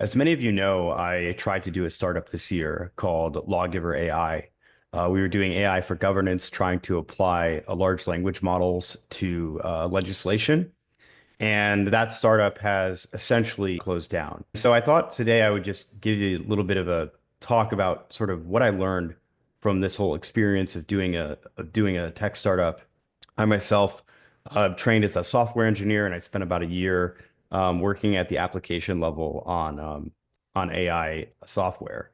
As many of you know, I tried to do a startup this year called Lawgiver AI. We were doing AI for governance, trying to apply large language models to legislation. And that startup has essentially closed down. So I thought today I would just give you a little bit of a talk about sort of what I learned from this whole experience of doing a tech startup. I myself trained as a software engineer, and I spent about a year working at the application level on AI software.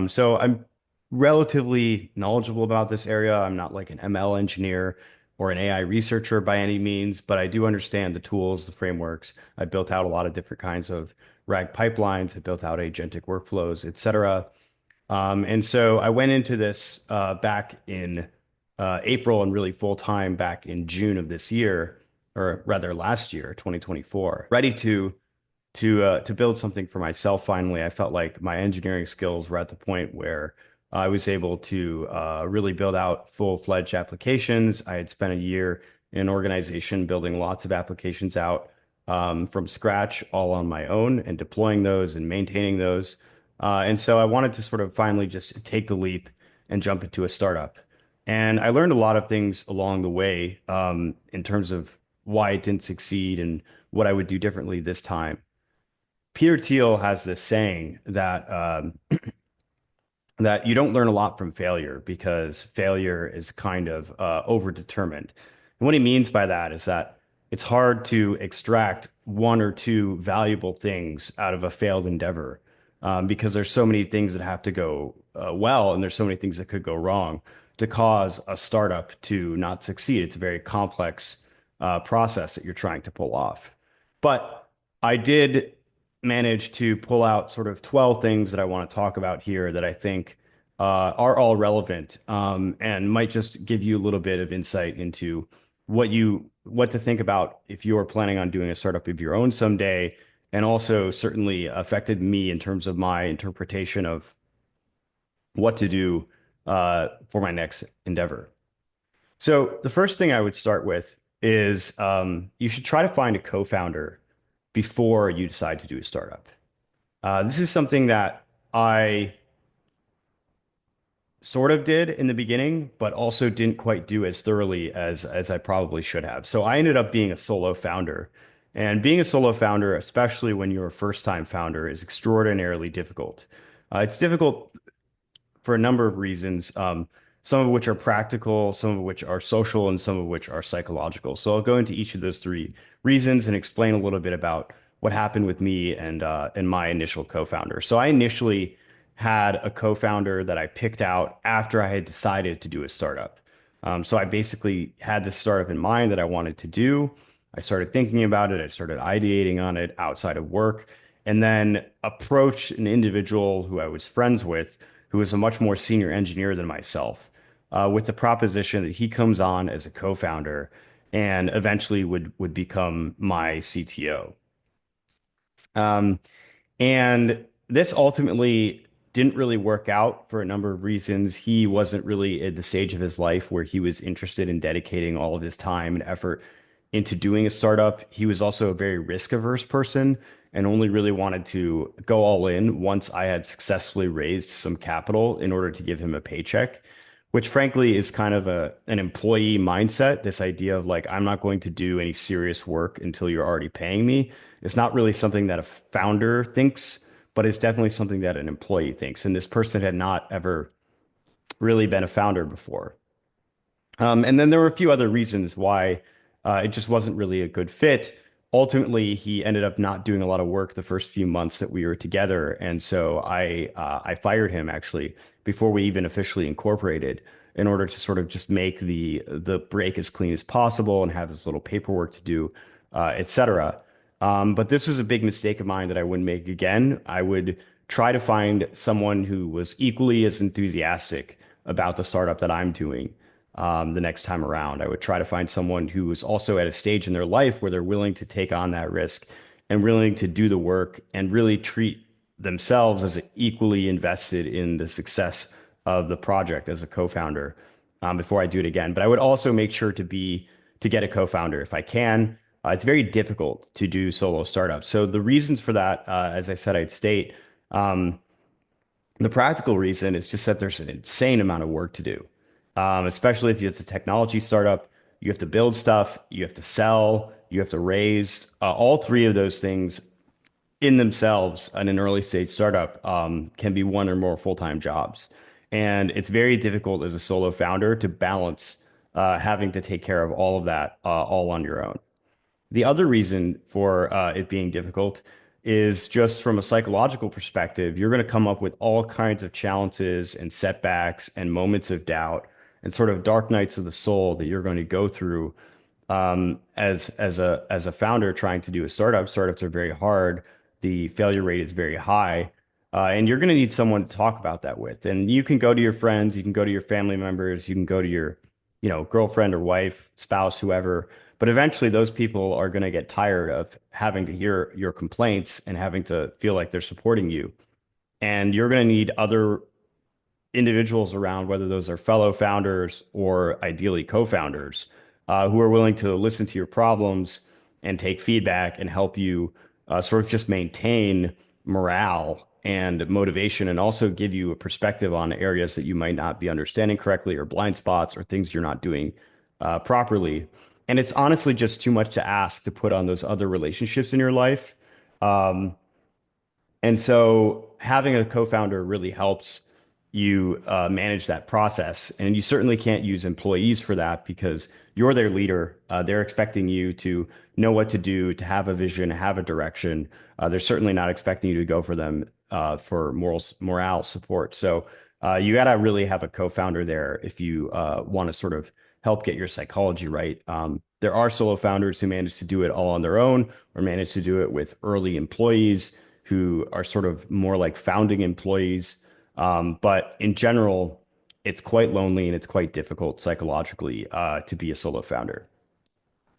So I'm relatively knowledgeable about this area. I'm not like an ML engineer or an AI researcher by any means, but I do understand the tools, the frameworks. I built out a lot of different kinds of RAG pipelines. I built out agentic workflows, et cetera. And so I went into this back in April and really full time back in June of this year, or rather last year, 2024, ready to build something for myself. Finally, I felt like my engineering skills were at the point where I was able to really build out full-fledged applications. I had spent a year in an organization building lots of applications out from scratch, all on my own, and deploying those and maintaining those. And so I wanted to sort of finally just take the leap and jump into a startup. And I learned a lot of things along the way in terms of why it didn't succeed and what I would do differently this time. Peter Thiel has this saying that you don't learn a lot from failure because failure is kind of overdetermined. And what he means by that is that it's hard to extract one or two valuable things out of a failed endeavor because there's so many things that have to go well, and there's so many things that could go wrong to cause a startup to not succeed. It's a very complex process that you're trying to pull off. But I did manage to pull out sort of 12 things that I want to talk about here that I think are all relevant and might just give you a little bit of insight into what to think about if you're planning on doing a startup of your own someday, and also certainly affected me in terms of my interpretation of what to do for my next endeavor. So the first thing I would start with is you should try to find a co-founder before you decide to do a startup. This is something that I sort of did in the beginning, but also didn't quite do as thoroughly as I probably should have. So I ended up being a solo founder. And being a solo founder, especially when you're a first-time founder, is extraordinarily difficult. It's difficult for a number of reasons, some of which are practical, some of which are social, and some of which are psychological. So I'll go into each of those three reasons and explain a little bit about what happened with me and my initial co-founder. So I initially had a co-founder that I picked out after I had decided to do a startup. So I basically had this startup in mind that I wanted to do. I started thinking about it. I started ideating on it outside of work, and then approached an individual who I was friends with, who was a much more senior engineer than myself, with the proposition that he comes on as a co-founder and eventually would become my CTO. Um, and this ultimately didn't really work out for a number of reasons. He wasn't really at the stage of his life where he was interested in dedicating all of his time and effort into doing a startup. He was also a very risk-averse person and only really wanted to go all in once I had successfully raised some capital in order to give him a paycheck, which frankly is kind of an employee mindset. This idea of like, I'm not going to do any serious work until you're already paying me. It's not really something that a founder thinks, but it's definitely something that an employee thinks. And this person had not ever really been a founder before. And then there were a few other reasons why it just wasn't really a good fit. Ultimately, he ended up not doing a lot of work the first few months that we were together, and so I fired him actually before we even officially incorporated, in order to sort of just make the break as clean as possible and have as little paperwork to do, etc. But this was a big mistake of mine that I wouldn't make again. I would try to find someone who was equally as enthusiastic about the startup that I'm doing the next time around. I would try to find someone who is also at a stage in their life where they're willing to take on that risk and willing to do the work and really treat themselves as equally invested in the success of the project as a co-founder before I do it again. But I would also make sure to get a co-founder if I can. It's very difficult to do solo startups. So the reasons for that, as I said, I'd state, um, the practical reason is just that there's an insane amount of work to do, especially if it's a technology startup. You have to build stuff, you have to sell, you have to raise. All three of those things in themselves in an early stage startup can be one or more full-time jobs. And it's very difficult as a solo founder to balance having to take care of all of that all on your own. The other reason for it being difficult is just from a psychological perspective, you're going to come up with all kinds of challenges and setbacks and moments of doubt and sort of dark nights of the soul that you're going to go through as a founder trying to do a startup. Startups are very hard. The failure rate is very high. And you're going to need someone to talk about that with. And you can go to your friends, you can go to your family members, you can go to your, girlfriend or wife, spouse, whoever. But eventually those people are going to get tired of having to hear your complaints and having to feel like they're supporting you. And you're going to need other individuals around, whether those are fellow founders or ideally co-founders, who are willing to listen to your problems and take feedback and help you sort of just maintain morale and motivation, and also give you a perspective on areas that you might not be understanding correctly or blind spots or things you're not doing properly. And it's honestly just too much to ask to put on those other relationships in your life. Um, and so having a co-founder really helps you manage that process. And you certainly can't use employees for that because you're their leader. They're expecting you to know what to do, to have a vision, have a direction. They're certainly not expecting you to go for them for morale support. So you got to really have a co-founder there if you want to sort of help get your psychology right. There are solo founders who manage to do it all on their own or manage to do it with early employees who are sort of more like founding employees. But in general, it's quite lonely and it's quite difficult psychologically to be a solo founder.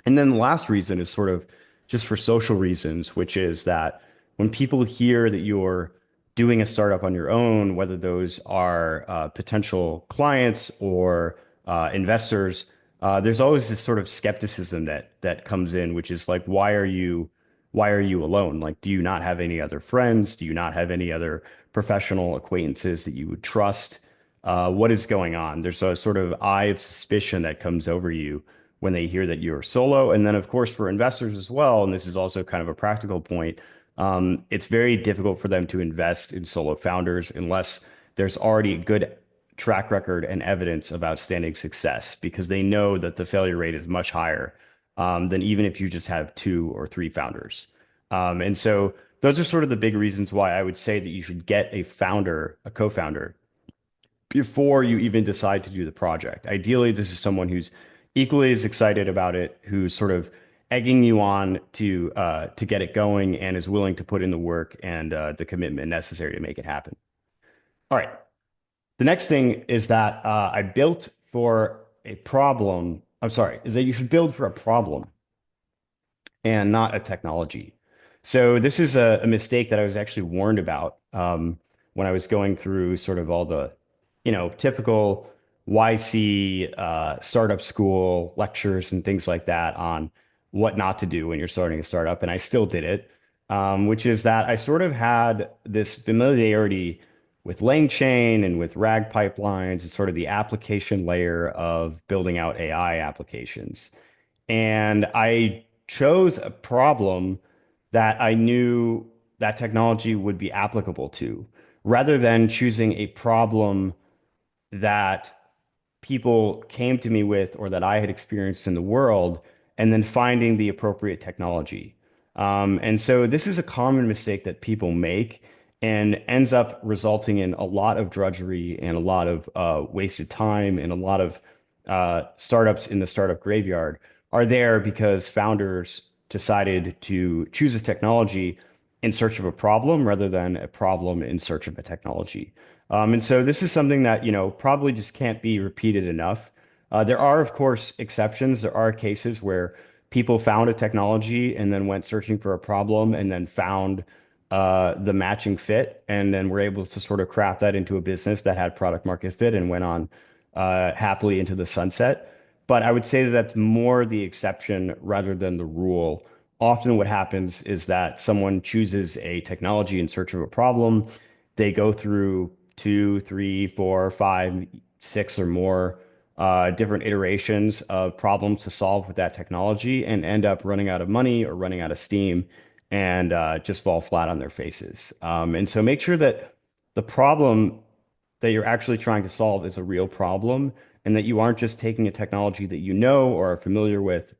And then the last reason is sort of just for social reasons, which is that when people hear that you're doing a startup on your own, whether those are potential clients or investors, there's always this sort of skepticism that comes in, which is like, why are you alone? Like, do you not have any other friends? Do you not have any other professional acquaintances that you would trust? What is going on? There's a sort of eye of suspicion that comes over you when they hear that you're solo. And then, of course, for investors as well, and this is also kind of a practical point, it's very difficult for them to invest in solo founders unless there's already a good track record and evidence of outstanding success because they know that the failure rate is much higher than even if you just have two or three founders. And so those are sort of the big reasons why I would say that you should get a founder, a co-founder, before you even decide to do the project. Ideally, this is someone who's equally as excited about it, who's sort of egging you on to get it going and is willing to put in the work and the commitment necessary to make it happen. All right. The next thing is that I built for a problem. I'm sorry, is that you should build for a problem and not a technology. So this is a mistake that I was actually warned about when I was going through sort of all the, typical YC startup school lectures and things like that on what not to do when you're starting a startup. And I still did it, which is that I sort of had this familiarity with LangChain and with RAG pipelines and sort of the application layer of building out AI applications. And I chose a problem that I knew that technology would be applicable to, rather than choosing a problem that people came to me with or that I had experienced in the world, and then finding the appropriate technology. And so this is a common mistake that people make and ends up resulting in a lot of drudgery and a lot of wasted time and a lot of startups in the startup graveyard are there because founders decided to choose a technology in search of a problem rather than a problem in search of a technology. And so this is something that, probably just can't be repeated enough. There are, of course, exceptions. There are cases where people found a technology and then went searching for a problem and then found the matching fit and then were able to sort of craft that into a business that had product market fit and went on happily into the sunset. but I would say that that's more the exception rather than the rule. Often, what happens is that someone chooses a technology in search of a problem. They go through two, three, four, five, six, or more different iterations of problems to solve with that technology and end up running out of money or running out of steam and just fall flat on their faces. And so make sure that the problem that you're actually trying to solve is a real problem and that you aren't just taking a technology that you know or are familiar with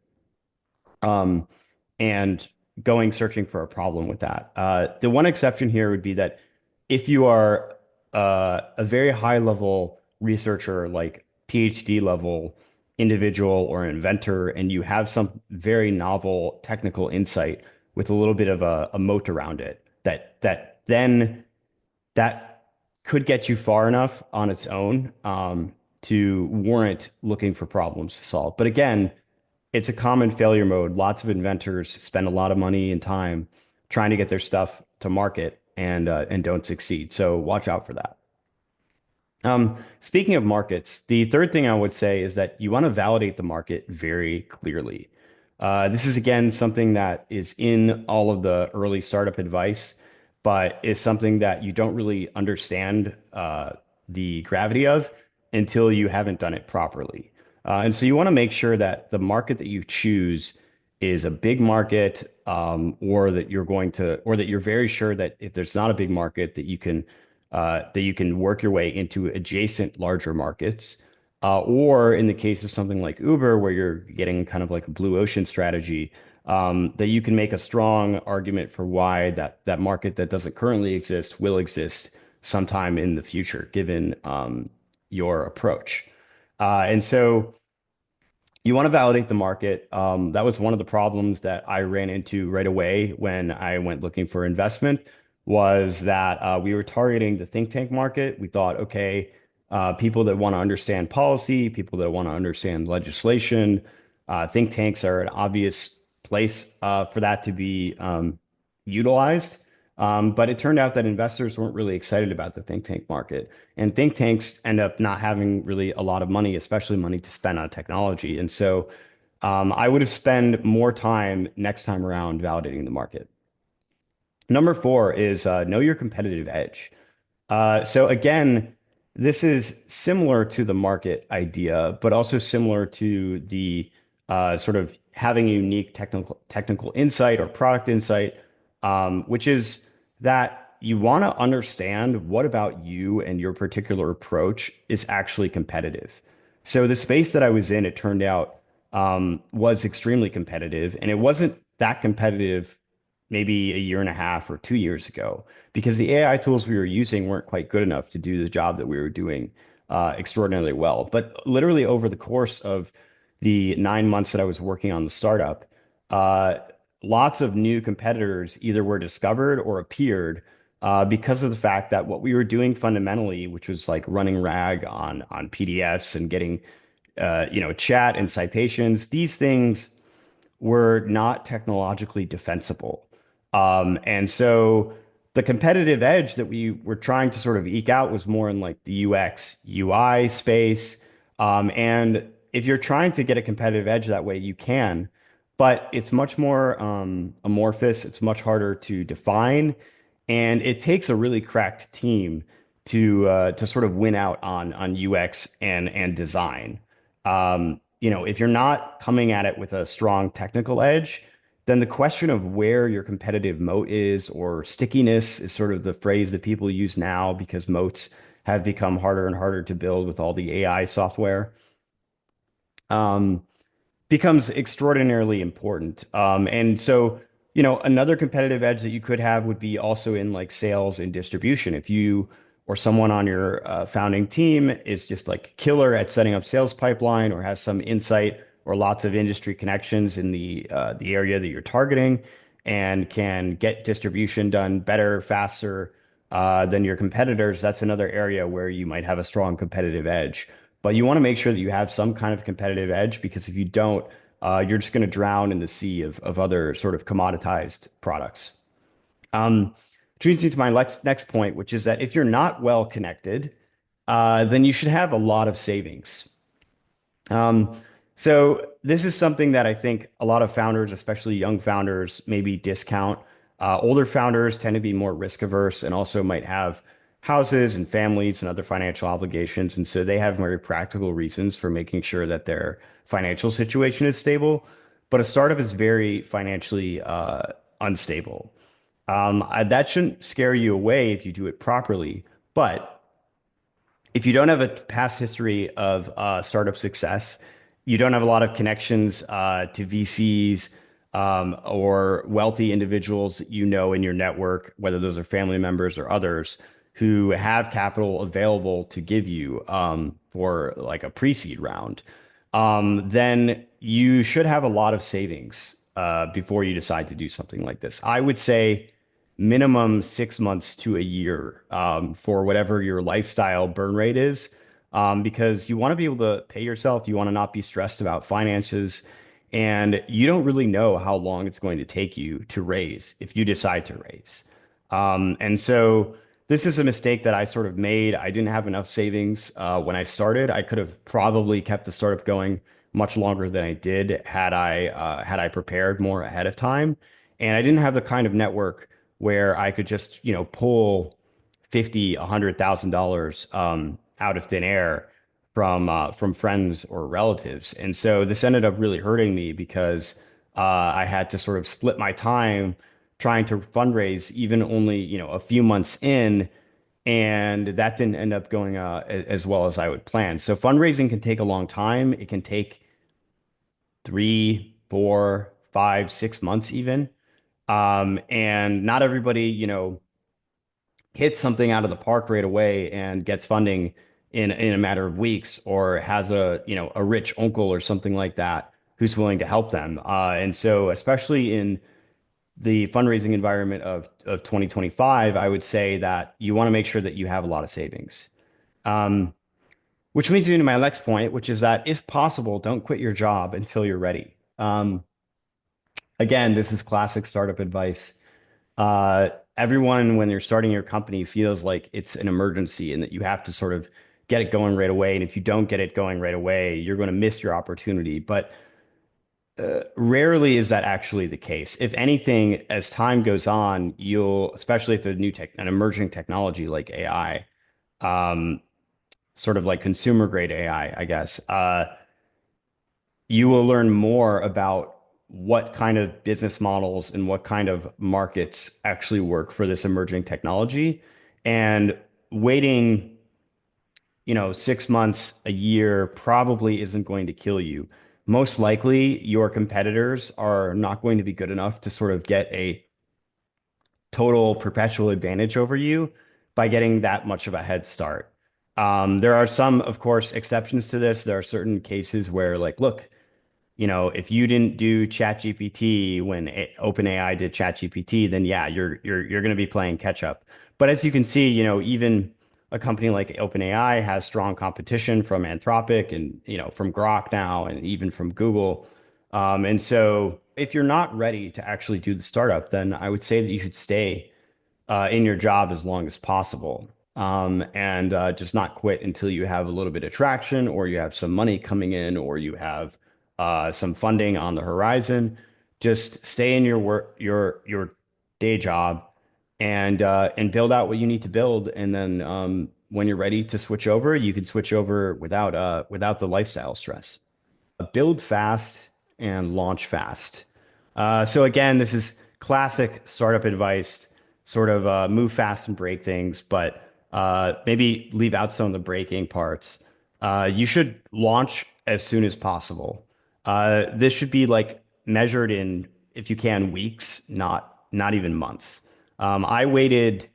um, and going searching for a problem with that. The one exception here would be that if you are a very high level researcher, like PhD level individual or inventor, and you have some very novel technical insight with a little bit of a moat around it, that could get you far enough on its own to warrant looking for problems to solve. But again, it's a common failure mode. Lots of inventors spend a lot of money and time trying to get their stuff to market and don't succeed. So watch out for that. Speaking of markets, the third thing I would say is that you want to validate the market very clearly. This is again something that is in all of the early startup advice, but is something that you don't really understand the gravity of until you haven't done it properly. And so you want to make sure that the market that you choose is a big market, or that you're very sure that if there's not a big market, that you can work your way into adjacent larger markets. Or in the case of something like Uber, where you're getting kind of like a blue ocean strategy, that you can make a strong argument for why that market that doesn't currently exist will exist sometime in the future, given your approach. And so you want to validate the market. That was one of the problems that I ran into right away when I went looking for investment was that we were targeting the think tank market. We thought, okay, people that want to understand policy, people that want to understand legislation, think tanks are an obvious place for that to be utilized. But it turned out that investors weren't really excited about the think tank market. And think tanks end up not having really a lot of money, especially money to spend on technology. And so I would have spent more time next time around validating the market. Number four is know your competitive edge. So again, this is similar to the market idea, but also similar to the sort of having a unique technical insight or product insight, which is that you want to understand what about you and your particular approach is actually competitive. So the space that I was in, it turned out, was extremely competitive, and it wasn't that competitive maybe a year and a half or 2 years ago because the AI tools we were using weren't quite good enough to do the job that we were doing extraordinarily well. But literally over the course of the 9 months that I was working on the startup, uh, lots of new competitors either were discovered or appeared because of the fact that what we were doing fundamentally, which was like running RAG on PDFs and getting chat and citations, these things were not technologically defensible. And so the competitive edge that we were trying to sort of eke out was more in like the UX, UI space. And if you're trying to get a competitive edge that way, you can, but it's much more amorphous. It's much harder to define, and it takes a really cracked team to sort of win out on UX and design. If you're not coming at it with a strong technical edge, then the question of where your competitive moat is or stickiness is sort of the phrase that people use now because moats have become harder and harder to build with all the AI software. Um, becomes extraordinarily important. And so, another competitive edge that you could have would be also in like sales and distribution. If you or someone on your founding team is just like killer at setting up sales pipeline or has some insight or lots of industry connections in the area that you're targeting and can get distribution done better, faster than your competitors, that's another area where you might have a strong competitive edge. But you want to make sure that you have some kind of competitive edge because if you don't, you're just going to drown in the sea of other sort of commoditized products. Which leads me to my next point, which is that if you're not well connected, then you should have a lot of savings. Um, So this is something that I think a lot of founders, especially young founders, maybe discount. Older founders tend to be more risk averse and also might have houses and families and other financial obligations. And so they have very practical reasons for making sure that their financial situation is stable. But a startup is very financially unstable. That shouldn't scare you away if you do it properly. But if you don't have a past history of startup success, you don't have a lot of connections to VCs or wealthy individuals that you know in your network, whether those are family members or others who have capital available to give you for like a pre-seed round, then you should have a lot of savings before you decide to do something like this. I would say minimum 6 months to a year for whatever your lifestyle burn rate is, because you want to be able to pay yourself. You want to not be stressed about finances, and you don't really know how long it's going to take you to raise if you decide to raise. And so this is a mistake that I sort of made. I didn't have enough savings when I started. I could have probably kept the startup going much longer than I did had I prepared more ahead of time. And I didn't have the kind of network where I could just, pull 50, $100,000 out of thin air from friends or relatives. And so this ended up really hurting me because I had to sort of split my time trying to fundraise even only, a few months in, and that didn't end up going as well as I would plan. So fundraising can take a long time. It can take 3, 4, 5, 6 months even. And not everybody, hits something out of the park right away and gets funding in a matter of weeks, or has a rich uncle or something like that who's willing to help them. And so especially in the fundraising environment of 2025, I would say that you want to make sure that you have a lot of savings. Um, which leads me to my next point, which is that if possible, don't quit your job until you're ready. Again, this is classic startup advice. Everyone, when you're starting your company, feels like it's an emergency and that you have to sort of get it going right away. And if you don't get it going right away, you're going to miss your opportunity. But rarely is that actually the case. If anything, as time goes on, especially if an emerging technology like AI, um, sort of like consumer grade AI, I guess, you will learn more about what kind of business models and what kind of markets actually work for this emerging technology. And waiting, 6 months, a year probably isn't going to kill you. Most likely, your competitors are not going to be good enough to sort of get a total perpetual advantage over you by getting that much of a head start. There are some, of course, exceptions to this. There are certain cases where, like, look, if you didn't do ChatGPT when OpenAI did ChatGPT, then yeah, you're going to be playing catch up. But as you can see, even a company like OpenAI has strong competition from Anthropic and from Grok now, and even from Google. And so, if you're not ready to actually do the startup, then I would say that you should stay in your job as long as possible. And just not quit until you have a little bit of traction, or you have some money coming in, or you have some funding on the horizon. Just stay in your work, your day job, and build out what you need to build. And then when you're ready to switch over, you can switch over without the lifestyle stress. Build fast and launch fast. So again, this is classic startup advice, sort of move fast and break things, but maybe leave out some of the breaking parts. You should launch as soon as possible. This should be like measured in, if you can, weeks, not even months. I waited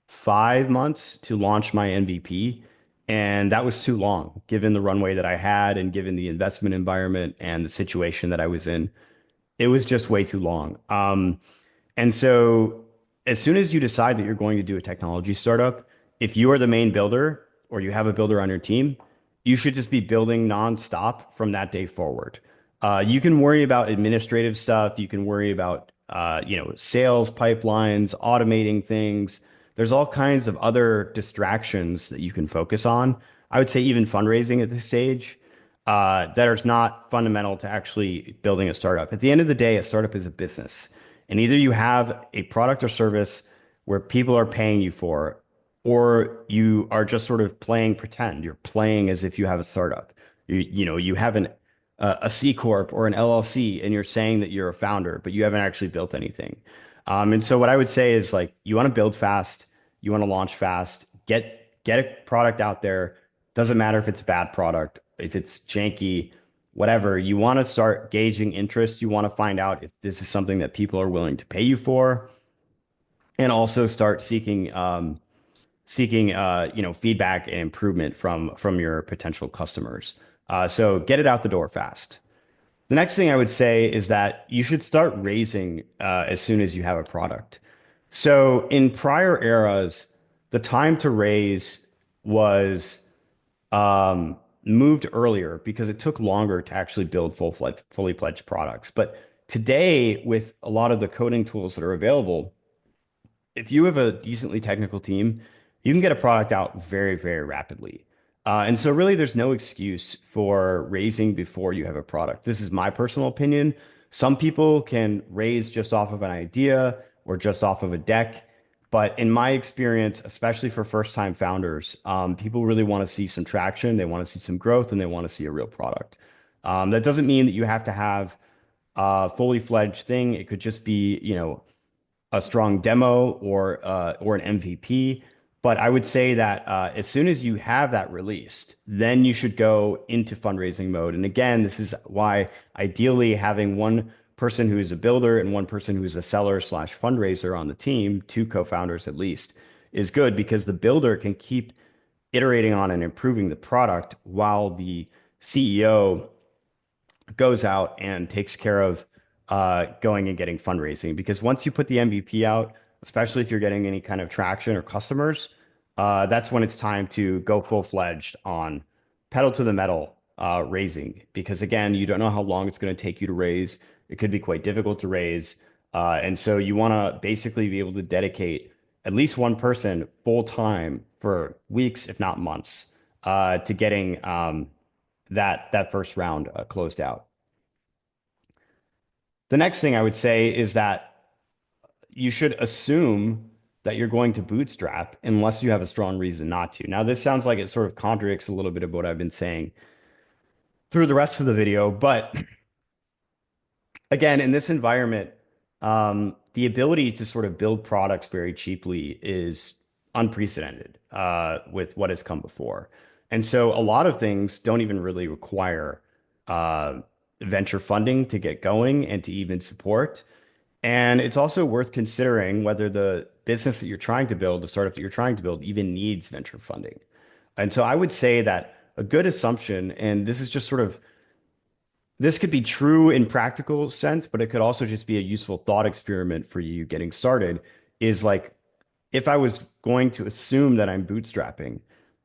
5 months to launch my MVP. And that was too long, given the runway that I had and given the investment environment and the situation that I was in. It was just way too long. And so, as soon as you decide that you're going to do a technology startup, if you are the main builder or you have a builder on your team, you should just be building nonstop from that day forward. You can worry about administrative stuff. You can worry about, sales pipelines, automating things. There's all kinds of other distractions that you can focus on. I would say even fundraising at this stage. that are not fundamental to actually building a startup. At the end of the day, a startup is a business. And either you have a product or service where people are paying you for, or you are just sort of playing pretend. You're playing as if you have a startup. You have a C corp or an LLC, and you're saying that you're a founder, but you haven't actually built anything. And so what I would say is like you want to build fast, you want to launch fast, get a product out there. Doesn't matter if it's a bad product, if it's janky, whatever. You want to start gauging interest. You want to find out if this is something that people are willing to pay you for, and also start seeking feedback and improvement from your potential customers. So get it out the door fast. The next thing I would say is that you should start raising as soon as you have a product. So in prior eras, the time to raise was moved earlier because it took longer to actually build fully fledged products. But today, with a lot of the coding tools that are available, if you have a decently technical team, you can get a product out very, very rapidly. And so, really, there's no excuse for raising before you have a product. This is my personal opinion. Some people can raise just off of an idea or just off of a deck. But in my experience, especially for first-time founders, people really want to see some traction, they want to see some growth, and they want to see a real product. That doesn't mean that you have to have a fully fledged thing. It could just be, a strong demo or an MVP. But I would say that as soon as you have that released, then you should go into fundraising mode. And again, this is why ideally having one person who is a builder and one person who is a seller slash fundraiser on the team, two co-founders at least, is good because the builder can keep iterating on and improving the product while the CEO goes out and takes care of going and getting fundraising. Because once you put the MVP out, especially if you're getting any kind of traction or customers, that's when it's time to go full fledged on pedal to the metal raising. Because again, you don't know how long it's going to take you to raise. It could be quite difficult to raise. And so you want to basically be able to dedicate at least one person full time for weeks, if not months, to getting that first round closed out. The next thing I would say is that you should assume that you're going to bootstrap unless you have a strong reason not to. Now, this sounds like it sort of contradicts a little bit of what I've been saying through the rest of the video, but again, in this environment, the ability to sort of build products very cheaply is unprecedented with what has come before. And so a lot of things don't even really require uh, venture funding to get going and to even support. And it's also worth considering whether the business that you're trying to build, the startup that you're trying to build, even needs venture funding. And so I would say that a good assumption, and this is just sort of this could be true in practical sense, but it could also just be a useful thought experiment for you getting started, is like if I was going to assume that I'm bootstrapping,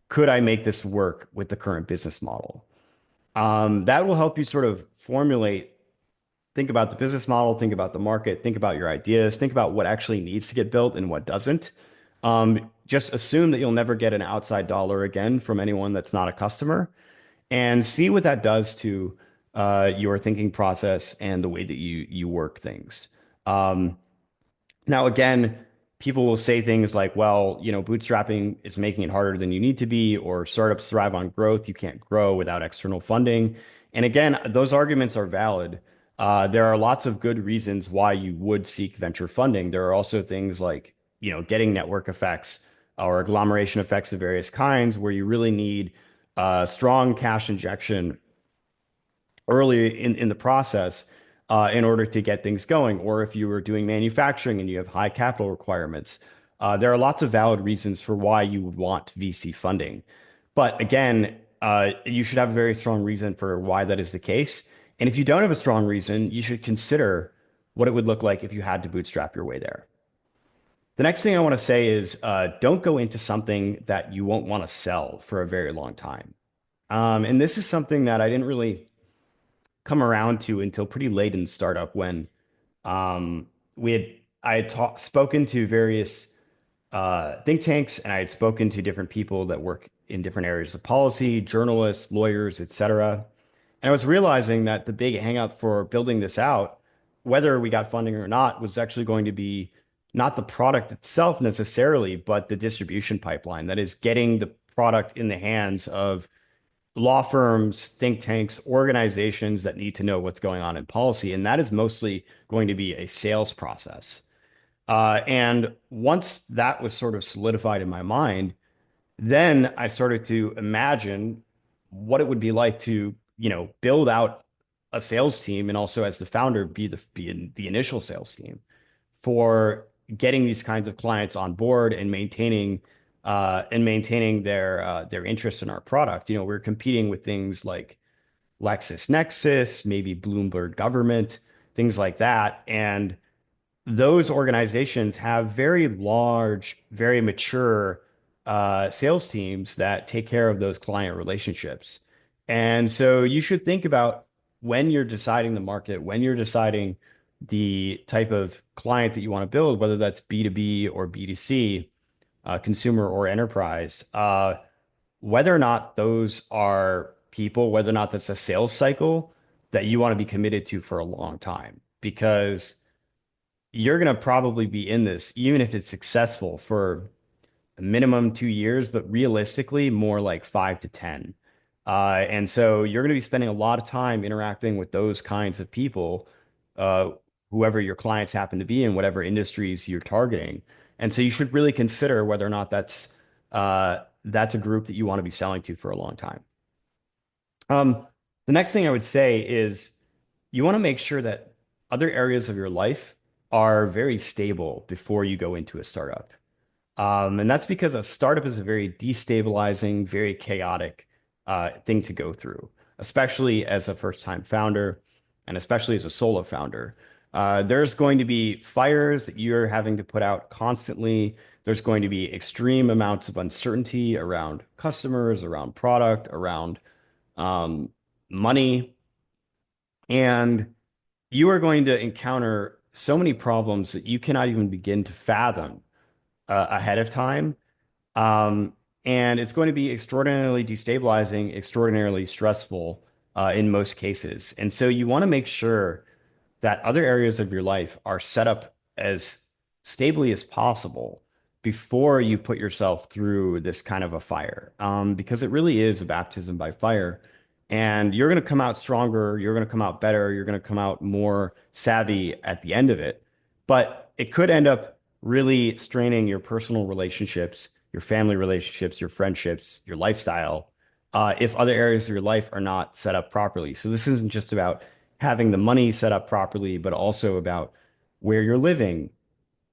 could I make this work with the current business model? That will help you sort of formulate, think about the business model, think about the market, think about your ideas, think about what actually needs to get built and what doesn't. Just assume that you'll never get an outside dollar again from anyone that's not a customer and see what that does to your thinking process and the way that you work things. Um, Now, again, people will say things like, well, bootstrapping is making it harder than you need to be, or startups thrive on growth. You can't grow without external funding. And again, those arguments are valid. There are lots of good reasons why you would seek venture funding. There are also things like, getting network effects or agglomeration effects of various kinds where you really need strong cash injection early in the process in order to get things going. Or if you were doing manufacturing and you have high capital requirements, there are lots of valid reasons for why you would want VC funding. But again, you should have a very strong reason for why that is the case. And if you don't have a strong reason, you should consider what it would look like if you had to bootstrap your way there. The next thing I want to say is don't go into something that you won't want to sell for a very long time. And this is something that I didn't really come around to until pretty late in the startup when um, we had I had spoken to various think tanks and I had spoken to different people that work in different areas of policy, journalists, lawyers, etc. And I was realizing that the big hang up for building this out, whether we got funding or not, was actually going to be not the product itself necessarily, but the distribution pipeline. That is getting the product in the hands of law firms, think tanks, organizations that need to know what's going on in policy. And that is mostly going to be a sales process. And once that was sort of solidified in my mind, then I started to imagine what it would be like to, build out a sales team and also as the founder be in the initial sales team for getting these kinds of clients on board and maintaining their interest in our product. We're competing with things like LexisNexis, maybe Bloomberg Government, things like that. And those organizations have very large, very mature sales teams that take care of those client relationships. And so you should think about when you're deciding the market, when you're deciding the type of client that you want to build, whether that's B2B or B2C, consumer or enterprise, whether or not those are people, whether or not that's a sales cycle that you want to be committed to for a long time. Because you're going to probably be in this, even if it's successful for a minimum 2 years, but realistically, more like 5 to 10. And so you're going to be spending a lot of time interacting with those kinds of people, uh, whoever your clients happen to be in whatever industries you're targeting. And so you should really consider whether or not that's a group that you want to be selling to for a long time. The next thing I would say is you want to make sure that other areas of your life are very stable before you go into a startup. And that's because a startup is a very destabilizing, very chaotic thing to go through, especially as a first-time founder and especially as a solo founder. There's going to be fires that you're having to put out constantly. There's going to be extreme amounts of uncertainty around customers, around product, around um, money. And you are going to encounter so many problems that you cannot even begin to fathom ahead of time. Um, and it's going to be extraordinarily destabilizing, extraordinarily stressful in most cases. And so you want to make sure that other areas of your life are set up as stably as possible before you put yourself through this kind of a fire. Because it really is a baptism by fire. And you're going to come out stronger, you're going to come out better, you're going to come out more savvy at the end of it. But it could end up really straining your personal relationships, your family relationships, your friendships, your lifestyle, if other areas of your life are not set up properly. So this isn't just about having the money set up properly, but also about where you're living,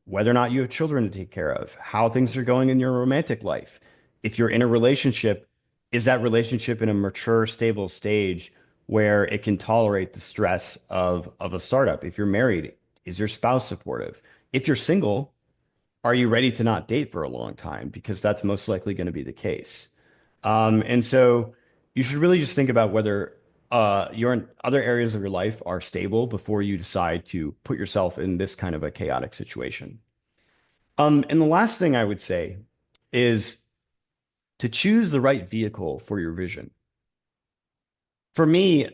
whether or not you have children to take care of, how things are going in your romantic life. If you're in a relationship, is that relationship in a mature, stable stage where it can tolerate the stress of a startup? If you're married, is your spouse supportive? If you're single, are you ready to not date for a long time? Because that's most likely going to be the case. And so you should really just think about whether your other areas of your life are stable before you decide to put yourself in this kind of a chaotic situation. And the last thing I would say is to choose the right vehicle for your vision. For me,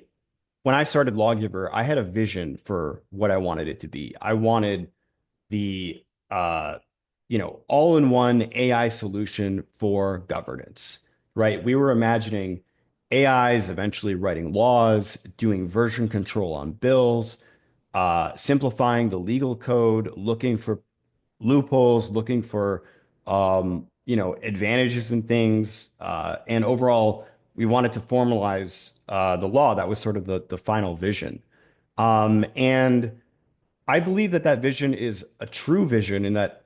when I started Lawgiver, I had a vision for what I wanted it to be. I wanted the all-in-one AI solution for governance, right? We were imagining AIs eventually writing laws, doing version control on bills, simplifying the legal code, looking for loopholes, looking for advantages in things, and overall, we wanted to formalize the law. That was sort of the final vision. And I believe that that vision is a true vision in that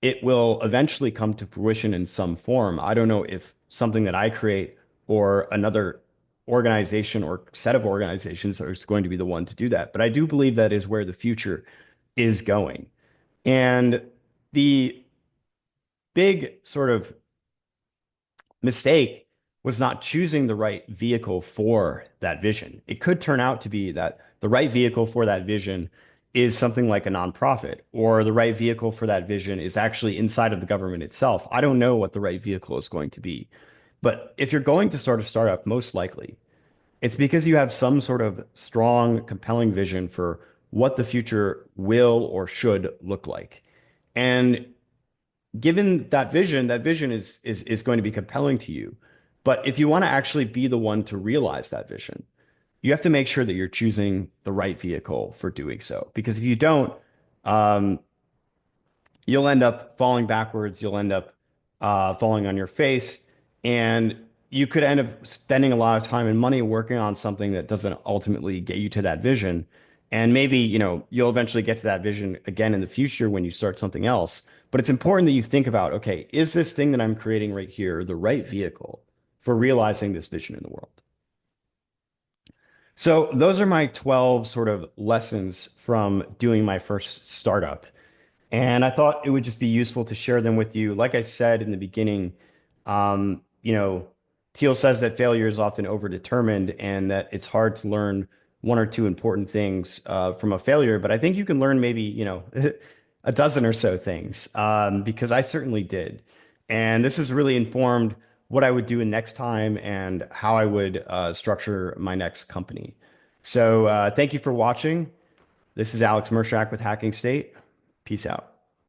it will eventually come to fruition in some form. I don't know if something that I create or another organization or set of organizations is going to be the one to do that. But I do believe that is where the future is going. And the big sort of mistake was not choosing the right vehicle for that vision. It could turn out to be that the right vehicle for that vision is something like a nonprofit, or the right vehicle for that vision is actually inside of the government itself. I don't know what the right vehicle is going to be. But if you're going to start a startup, most likely, It's because you have some sort of strong, compelling vision for what the future will or should look like. And given that vision is going to be compelling to you. But if you want to actually be the one to realize that vision, you have to make sure that you're choosing the right vehicle for doing so. Because if you don't, um, you'll end up falling backwards. You'll end up falling on your face, and you could end up spending a lot of time and money working on something that doesn't ultimately get you to that vision. And maybe, you'll eventually get to that vision again in the future when you start something else. But it's important that you think about, okay, is this thing that I'm creating right here the right vehicle for realizing this vision in the world? So those are my 12 sort of lessons from doing my first startup. And I thought it would just be useful to share them with you. Like I said in the beginning, you know, Thiel says that failure is often overdetermined and that it's hard to learn one or two important things from a failure. But I think you can learn maybe, a dozen or so things because I certainly did. And this has really informed what I would do next time and how I would structure my next company. So thank you for watching. This is Alex Mershak with Hacking State. Peace out.